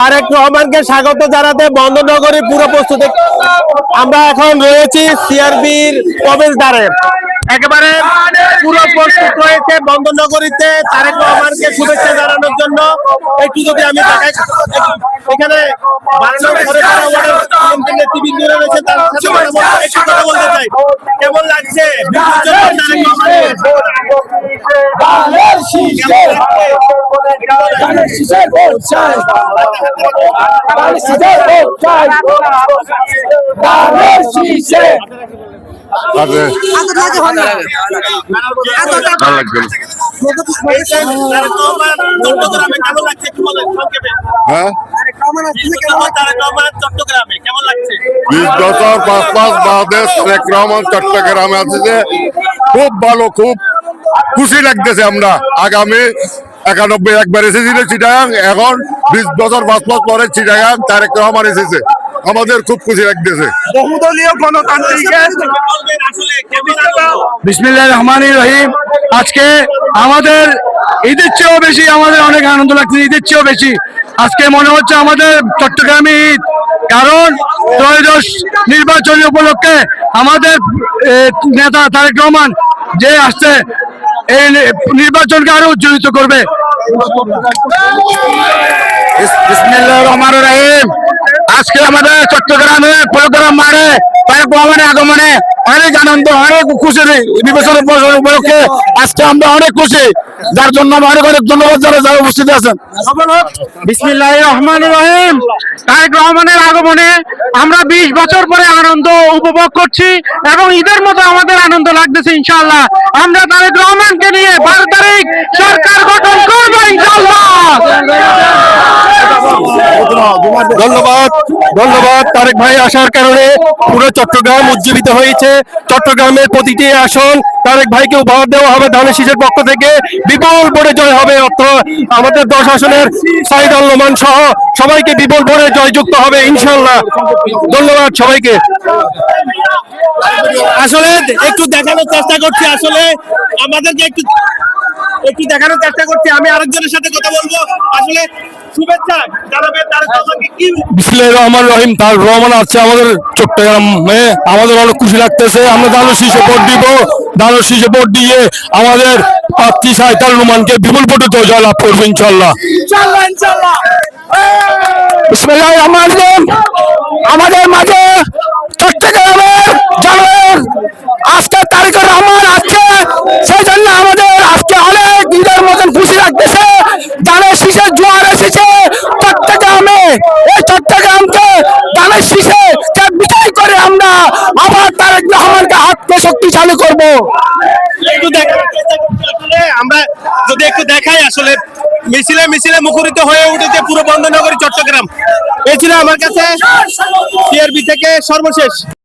তারেক রহমানকে স্বাগত জানাতে বন্দরনগরী পুরো প্রস্তুতি। আমরা এখন রয়েছি সিআরবির প্রবেশদ্বারে, একেবারে পুরো প্রস্তুত রয়েছে বন্দরনগরীতে তারেক রহমানকে শুভেচ্ছা জানানোর জন্য। একটু যদি আমি দেখাই, এখানে বলতে চাই কেমন লাগছে চট্টগ্রামে কেমন লাগছে? 20 বছর 5 মাস বাদে শেখ রহমান চট্টগ্রামে আছে যে খুব ভালো, খুব খুশি লাগতেছে। আমরা আগামী 91 একবার এসেছিল চিটাগাং, এখন 20 বছর 5 মাস পরে চিটাগাং তারেক রহমান এসেছে, আমাদের খুব খুশি লাগতেছে। বহুদলীয় গণতান্ত্রিক বিসমিল্লাহির রহমানির রহিম। আজকে আমাদের ঈদের চেয়েও বেশি আমাদের অনেক আনন্দ লাগছে, ঈদের চেয়েও বেশি আজকে মনে হচ্ছে আমাদের চট্টগ্রামে ঈদ। কারণ ত্রয়োদশ নির্বাচন উপলক্ষে আমাদের নেতা তারেক রহমান যে আসছে এই নির্বাচনকে আরো উজ্জ্বলিত করবে। বিসমিল্লাহির রহমানির রহিম। আজকে আমাদের চট্টগ্রামে প্রোগ্রাম মাঠে তারেক রহমানের আগমনে অনেক আনন্দ, অনেক খুশি। নির্বাচন উপলক্ষে আজকে আমরা অনেক খুশি, যার জন্য অনেক অনেক ধন্যবাদ যারা উপস্থিত আছেন। বিসমিল্লাহির রহমানির রহিম। তারেক রহমানের আগমনে আমরা 20 বছর পরে আনন্দ উপভোগ করছি এবং ঈদের মতো আমাদের আনন্দ লাগতেছে। ইনশাআল্লাহ আমরা তারেক রহমানকে নিয়ে 12 তারিখ সরকার গঠন করব ইনশাআল্লাহ। ধন্যবাদ ধন্যবাদ তারেক ভাই আসার কারণে পুরো চট্টগ্রাম উজ্জীবিত হয়েছে। চট্টগ্রামের প্রতিটি আসন তারেক ভাইকে উপহার দেওয়া হবে ধানের শীষের পক্ষ থেকে, বিপুল ভোটে জয় হবে। আমাদের 10 আসনের সাইদ আল নোমান সহ সবাইকে বিপুল ভোটে জয়যুক্ত হবে ইনশাআল্লাহ। ধন্যবাদ সবাইকে। আসলে একটু দেখানোর চেষ্টা করছি, আসলে আমাদেরকে একটু দেখানোর চেষ্টা করছি। আমি আরেকজনের সাথে কথা বলবো। আসলে শুভেচ্ছা জানাবেন তারেক রহমানকে কি? বিসমিল্লাহির রহমানির রহিম। তারেক রহমান আছে আমাদের চট্টগ্রামে, আমাদের অনেক খুশি লাগতেছে। আমরা ধানের শীষে ভোট দিব, ধানের শীষে ভোট দিয়ে আমাদের প্রার্থী সাইদ আল নোমানকে বিপুল ভোটে জয় লাভ করবো ইনশাআল্লাহ। বিসমিল্লাহির রহমানির রহিম। আমাদের মাঝে চট্টগ্রামের জনগণ আজকে তারেক রহমান আছে, সেই জন্য আমাদের আজকে অনেক ঈদের মতন খুশি লাগতেছে। ধানের শীষের জোয়ার এসেছে চট্টগ্রামে, এই চট্টগ্রামকে ধানের শীষে বিজয় করে আমরা আবার তারেক রহমানকে আত্মশক্তিশালী করবো। আমরা যদি একটু দেখাই, আসলে মিছিলে মিছিলে মুখরিত হয়ে উঠেছে পুরো বন্দরনগরী চট্টগ্রাম। এই ছিল আমার কাছে সিআরবি থেকে সর্বশেষ।